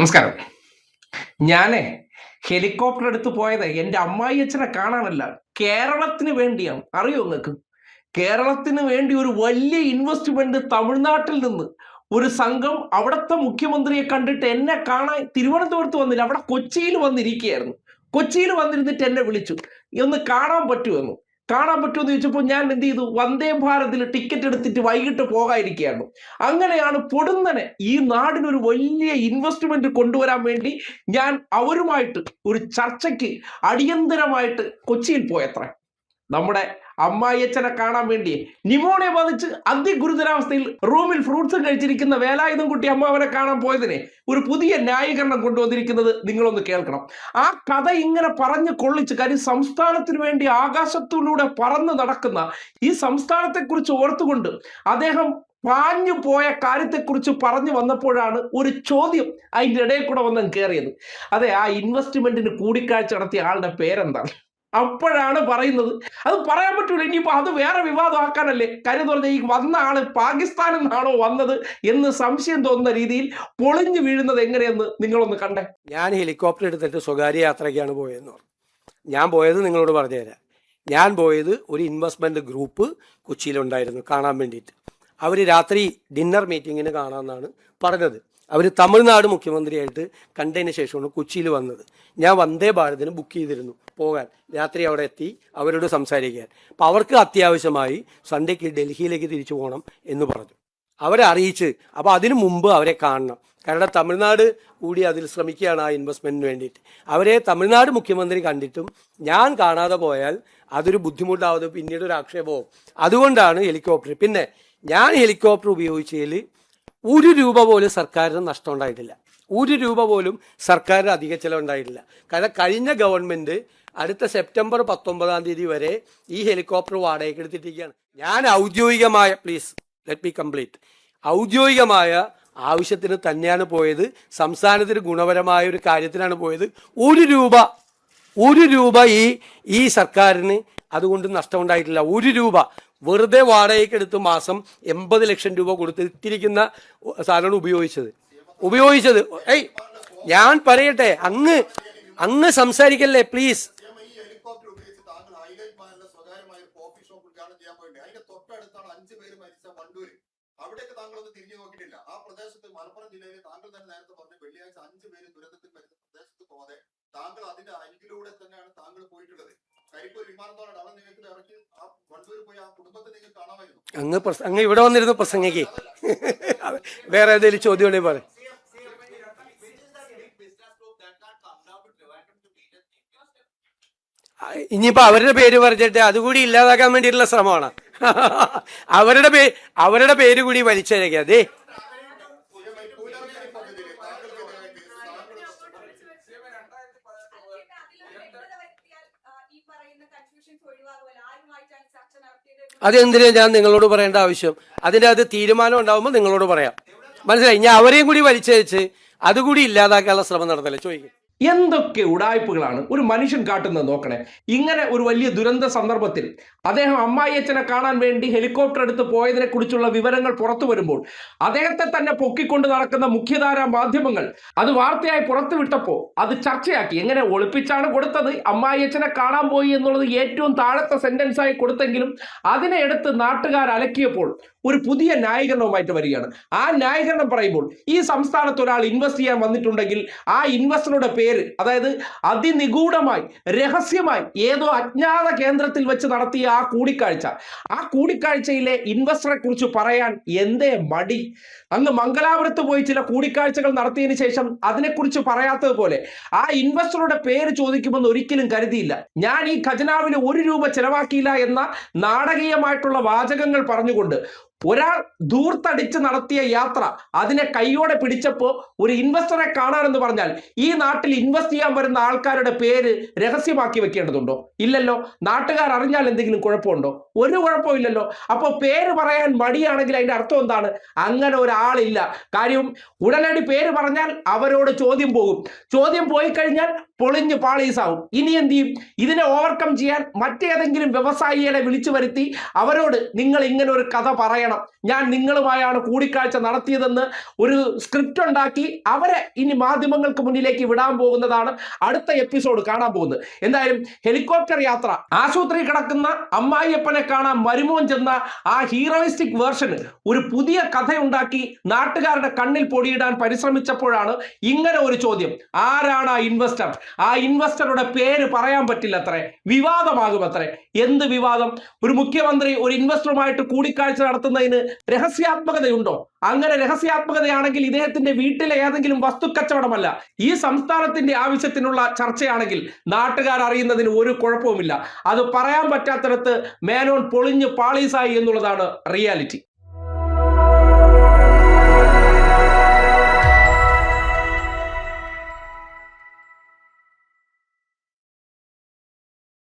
നമസ്കാരം. ഞാനേ ഹെലികോപ്റ്റർ എടുത്ത് പോയത് എൻ്റെ അമ്മായിയച്ഛനെ കാണാനല്ല, കേരളത്തിന് വേണ്ടിയാണ്. അറിയോ നിങ്ങൾക്ക്? കേരളത്തിന് വേണ്ടി ഒരു വലിയ ഇൻവെസ്റ്റ്മെന്റ് തമിഴ്നാട്ടിൽ നിന്ന് ഒരു സംഘം അവിടുത്തെ മുഖ്യമന്ത്രിയെ കണ്ടിട്ട് എന്നെ കാണാൻ തിരുവനന്തപുരത്ത് വന്നില്ല, അവിടെ കൊച്ചിയിൽ വന്നിരിക്കുകയായിരുന്നു. കൊച്ചിയിൽ വന്നിരുന്നിട്ട് എന്നെ വിളിച്ചു, ഒന്ന് കാണാൻ പറ്റുമെന്ന്. കാണാൻ പറ്റുമെന്ന് ചോദിച്ചപ്പോൾ ഞാൻ എന്ത് ചെയ്തു, വന്ദേ ഭാരതിൽ ടിക്കറ്റ് എടുത്തിട്ട് വൈകിട്ട് പോകാതിരിക്കുകയായിരുന്നു. അങ്ങനെയാണ് പൊടുന്നനെ ഈ നാടിനൊരു വലിയ ഇൻവെസ്റ്റ്മെന്റ് കൊണ്ടുവരാൻ വേണ്ടി ഞാൻ അവരുമായിട്ട് ഒരു ചർച്ചയ്ക്ക് അടിയന്തരമായിട്ട് കൊച്ചിയിൽ പോയത്ര. നമ്മുടെ അമ്മായിയച്ഛനെ കാണാൻ വേണ്ടി ന്യൂമോണിയ ബാധിച്ച് അതിഗുരുതരാവസ്ഥയിൽ റൂമിൽ ഫ്രൂട്ട്സും കഴിച്ചിരിക്കുന്ന വേലായുധം കുട്ടി അമ്മാവനെ കാണാൻ പോയതിനെ ഒരു പുതിയ ന്യായീകരണം കൊണ്ടുവന്നിരിക്കുന്നത് നിങ്ങളൊന്ന് കേൾക്കണം. ആ കഥ ഇങ്ങനെ പറഞ്ഞു കൊള്ളിച്ച്, കാര്യം സംസ്ഥാനത്തിന് വേണ്ടി ആകാശത്തിലൂടെ പറന്ന് നടക്കുന്ന ഈ സംസ്ഥാനത്തെക്കുറിച്ച് ഓർത്തുകൊണ്ട് അദ്ദേഹം പാഞ്ഞു പോയ കാര്യത്തെക്കുറിച്ച് പറഞ്ഞു വന്നപ്പോഴാണ് ഒരു ചോദ്യം അതിൻ്റെ ഇടയിൽ കൂടെ വന്ന് കയറിയത്. അതെ, ആ ഇൻവെസ്റ്റ്മെന്റിന് കൂടിക്കാഴ്ച നടത്തിയ ആളുടെ പേരെന്താണ്? അപ്പോഴാണ് പറയുന്നത്, അത് പറയാൻ പറ്റൂല, ഇനിയിപ്പോ അത് വേറെ വിവാദമാക്കാനല്ലേ. കാര്യം എന്ന് പറഞ്ഞാൽ ഈ വന്ന ആള് പാകിസ്ഥാനിൽ നിന്നാണോ വന്നത് എന്ന് സംശയം തോന്നുന്ന രീതിയിൽ പൊളിഞ്ഞു വീഴുന്നത് എങ്ങനെയെന്ന് നിങ്ങളൊന്ന് കണ്ടേ. ഞാൻ ഹെലികോപ്റ്റർ എടുത്തിട്ട് സ്വകാര്യ യാത്രയ്ക്കാണ് പോയതെന്ന് പറഞ്ഞു. ഞാൻ പോയത് നിങ്ങളോട് പറഞ്ഞുതരാം. ഞാൻ പോയത് ഒരു ഇൻവെസ്റ്റ്മെന്റ് ഗ്രൂപ്പ് കൊച്ചിയിലുണ്ടായിരുന്നു കാണാൻ വേണ്ടിയിട്ട്. അവർ രാത്രി ഡിന്നർ മീറ്റിങ്ങിന് കാണാമെന്നാണ് പറഞ്ഞത്. അവർ തമിഴ്നാട് മുഖ്യമന്ത്രിയായിട്ട് കണ്ടതിന് ശേഷമാണ് കൊച്ചിയിൽ വന്നത്. ഞാൻ വന്ദേ ഭാരതിന് ബുക്ക് ചെയ്തിരുന്നു പോകാൻ. രാത്രി അവിടെ എത്തി അവരോട് സംസാരിക്കാൻ. അപ്പം അവർക്ക് അത്യാവശ്യമായി സൺഡേക്ക് ഡൽഹിയിലേക്ക് തിരിച്ചു പോകണം എന്ന് പറഞ്ഞു. അവരെ അറിയിച്ച്, അപ്പോൾ അതിനു മുമ്പ് അവരെ കാണണം. കാരണം തമിഴ്നാട് കൂടി അതിൽ ശ്രമിക്കുകയാണ് ആ ഇൻവെസ്റ്റ്മെന്റിന് വേണ്ടിയിട്ട്. അവരെ തമിഴ്നാട് മുഖ്യമന്ത്രി കണ്ടിട്ടും ഞാൻ കാണാതെ പോയാൽ അതൊരു ബുദ്ധിമുട്ടാവുന്നത്, പിന്നീട് ഒരു ആക്ഷേപവും. അതുകൊണ്ടാണ് ഹെലികോപ്റ്റർ. പിന്നെ ഞാൻ ഹെലികോപ്റ്റർ ഉപയോഗിച്ചതിൽ ₹1 പോലും സർക്കാരിന് നഷ്ടം ഉണ്ടായിട്ടില്ല. ₹1 പോലും സർക്കാരിന് അധിക ചിലവുണ്ടായിട്ടില്ല. കാരണം കഴിഞ്ഞ ഗവൺമെന്റ് അടുത്ത സെപ്റ്റംബർ 19 വരെ ഈ ഹെലികോപ്റ്റർ വാടകയ്ക്ക് എടുത്തിട്ടിരിക്കുകയാണ്. ഞാൻ ഔദ്യോഗികമായ, പ്ലീസ് ലെറ്റ് മീ കംപ്ലീറ്റ്, ഔദ്യോഗികമായ ആവശ്യത്തിന് തന്നെയാണ് പോയത്. സംസ്ഥാനത്തിന് ഗുണപരമായ ഒരു കാര്യത്തിനാണ് പോയത്. ₹1 ഈ സർക്കാരിന് അതുകൊണ്ട് നഷ്ടമുണ്ടായിട്ടില്ല. ₹1 വെറുതെ വാടകയ്ക്ക് എടുത്ത് മാസം 80 ലക്ഷം രൂപ കൊടുത്തിരിക്കുന്ന സാധനമാണ് ഉപയോഗിച്ചത്. ഞാൻ പറയട്ടെ, അങ്ങ് സംസാരിക്കല്ലേ പ്ലീസ്. അവിടേക്ക് താങ്കളൊന്ന് തിരിഞ്ഞു നോക്കിയിട്ടില്ല. ആ പ്രദേശത്ത് മലപ്പുറം ജില്ലയിൽ താങ്കൾ തന്നെ നേരത്തെ പറഞ്ഞു, വെള്ളിയാഴ്ച 5 പേര് ദുരന്തത്തിൽ മരിച്ച പ്രദേശത്ത് പോകാതെ താങ്കൾ അതിന്റെ അരികിലൂടെ തന്നെയാണ് താങ്കൾ പോയിട്ടുള്ളത്. കരിപ്പൂർ വിമാനത്തോടെ അവിടെ നിങ്ങൾക്ക് ഇറക്കി ആ വണ്ടൂർ പോയി ആ കുടുംബത്തെ നിങ്ങൾക്ക് കാണാമായിരുന്നു. അങ്ങ് ഇവിടെ വന്നിരുന്നു പ്രസംഗിക്ക്. വേറെ ഏതെങ്കിലും ചോദ്യം ഉണ്ടെങ്കിൽ പറ. ഇനിയിപ്പോ അവരുടെ പേര് പറഞ്ഞിട്ട് അതുകൂടി ഇല്ലാതാക്കാൻ വേണ്ടിയിട്ടുള്ള ശ്രമമാണ്. അവരുടെ പേര് കൂടി വലിച്ചഴക്കുക. അതെ, അതെന്തിനാ ഞാൻ നിങ്ങളോട് പറയേണ്ട ആവശ്യം? അതിൻ്റെ അത് തീരുമാനം ഉണ്ടാവുമ്പോൾ നിങ്ങളോട് പറയാം. മനസ്സിലായി? ഞാൻ അവരെയും കൂടി വലിച്ചയച്ച് അതുകൂടി ഇല്ലാതാക്കാനുള്ള ശ്രമം നടന്നല്ലേ ചോദിക്കും. എന്തൊക്കെ ഉടായ്പകളാണ് ഒരു മനുഷ്യൻ കാട്ടുന്നത് നോക്കണേ. ഇങ്ങനെ ഒരു വലിയ ദുരന്ത സന്ദർഭത്തിൽ അദ്ദേഹം അമ്മായിയച്ഛനെ കാണാൻ വേണ്ടി ഹെലികോപ്റ്റർ എടുത്ത് പോയതിനെ കുറിച്ചുള്ള വിവരങ്ങൾ പുറത്തു വരുമ്പോൾ അദ്ദേഹത്തെ തന്നെ പൊക്കിക്കൊണ്ട് നടക്കുന്ന മുഖ്യധാരാ മാധ്യമങ്ങൾ അത് വാർത്തയായി പുറത്തുവിട്ടപ്പോൾ അത് ചർച്ചയാക്കി. എങ്ങനെ ഒളിപ്പിച്ചാണ് കൊടുത്തത്, അമ്മായിയച്ഛനെ കാണാൻ പോയി എന്നുള്ളത് ഏറ്റവും താഴത്തെ സെന്റൻസായി കൊടുത്തെങ്കിലും അതിനെ എടുത്ത് നാട്ടുകാർ അലക്കിയപ്പോൾ ഒരു പുതിയ ന്യായീകരണവുമായിട്ട് വരികയാണ്. ആ ന്യായീകരണം പറയുമ്പോൾ ഈ സംസ്ഥാനത്ത് ഒരാൾ ഇൻവെസ്റ്റ് ചെയ്യാൻ വന്നിട്ടുണ്ടെങ്കിൽ ആ ഇൻവെസ്റ്ററുടെ പേര്, അതായത് അതിനിഗൂഢമായി രഹസ്യമായി ഏതോ അജ്ഞാത കേന്ദ്രത്തിൽ വെച്ച് നടത്തിയ ആ കൂടിക്കാഴ്ചയിലെ ഇൻവെസ്റ്ററെ കുറിച്ച് പറയാൻ എന്തേ മടി? അങ്ങ് മംഗലാപുരത്ത് പോയി ചില കൂടിക്കാഴ്ചകൾ നടത്തിയതിനു ശേഷം അതിനെക്കുറിച്ച് പറയാത്തതുപോലെ ആ ഇൻവെസ്റ്ററുടെ പേര് ചോദിക്കുമെന്ന് ഒരിക്കലും കരുതിയില്ല. ഞാൻ ഈ ഖജനാവിന് ₹1 ചെലവാക്കിയില്ല എന്ന നാടകീയമായിട്ടുള്ള വാചകങ്ങൾ പറഞ്ഞുകൊണ്ട് ഒരാൾ ധൂർത്തടിച്ച് നടത്തിയ യാത്ര അതിനെ കൈയോടെ പിടിച്ചപ്പോൾ ഒരു ഇൻവെസ്റ്ററെ കാണാനെന്ന് പറഞ്ഞാൽ ഈ നാട്ടിൽ ഇൻവെസ്റ്റ് ചെയ്യാൻ വരുന്ന ആൾക്കാരുടെ പേര് രഹസ്യമാക്കി വെക്കേണ്ടതുണ്ടോ? ഇല്ലല്ലോ. നാട്ടുകാർ അറിഞ്ഞാൽ എന്തെങ്കിലും കുഴപ്പമുണ്ടോ? ഒരു കുഴപ്പമില്ലല്ലോ. അപ്പോൾ പേര് പറയാൻ മടിയാണെങ്കിൽ അതിന്റെ അർത്ഥം എന്താണ്? അങ്ങനെ ഒരാളില്ല. കാര്യം ഉടനടി പേര് പറഞ്ഞാൽ അവരോട് ചോദ്യം പോകും. ചോദ്യം പോയി കഴിഞ്ഞാൽ പൊളിഞ്ഞ് പാളീസാവും. ഇനി എന്ത് ചെയ്യും? ഇതിനെ ഓവർകം ചെയ്യാൻ മറ്റേതെങ്കിലും വ്യവസായികളെ വിളിച്ചു വരുത്തി അവരോട് നിങ്ങൾ ഇങ്ങനെ ഒരു കഥ പറയണം, പറയണം ഞാൻ നിങ്ങളുമായാണ് കൂടിക്കാഴ്ച നടത്തിയതെന്ന് ഒരു സ്ക്രിപ്റ്റ് ഉണ്ടാക്കി അവരെ ഇനി മാധ്യമങ്ങൾക്ക് മുന്നിലേക്ക് വിടാൻ പോകുന്നതാണ് അടുത്ത എപ്പിസോഡ് കാണാൻ പോകുന്നത്. എന്തായാലും ഹെലികോപ്റ്റർ യാത്ര, ആശുപത്രി കിടക്കുന്ന അമ്മായിയപ്പനെ കാണാൻ മരുമോൻ ചെന്ന ആ ഹീറോയിസ്റ്റിക് വേർഷന് ഒരു പുതിയ കഥയുണ്ടാക്കി നാട്ടുകാരുടെ കണ്ണിൽ പൊടിയിടാൻ പരിശ്രമിച്ചപ്പോഴാണ് ഇങ്ങനെ ഒരു ചോദ്യം. ആരാണ് ആ ഇൻവെസ്റ്റർ? ആ ഇൻവെസ്റ്ററുടെ പേര് പറയാൻ പറ്റില്ല അത്രേ, വിവാദമാകും അത്രേ. എന്ത് വിവാദം? ഒരു മുഖ്യമന്ത്രി ഒരു ഇൻവെസ്റ്ററുമായിട്ട് കൂടിക്കാഴ്ച നടത്തുന്നതിന് രഹസ്യാത്മകതയുണ്ടോ? അങ്ങനെ രഹസ്യാത്മകതയാണെങ്കിൽ ഇദ്ദേഹത്തിന്റെ വീട്ടിലെ ഏതെങ്കിലും വസ്തുക്കച്ചവടമല്ല, ഈ സംസ്ഥാനത്തിന്റെ ആവശ്യത്തിനുള്ള ചർച്ചയാണെങ്കിൽ നാട്ടുകാർ അറിയുന്നതിന് ഒരു കുഴപ്പവുമില്ല. അത് പറയാൻ പറ്റാത്തിടത്ത് മേനോൻ പൊളിഞ്ഞ് പാളീസായി എന്നുള്ളതാണ് റിയാലിറ്റി.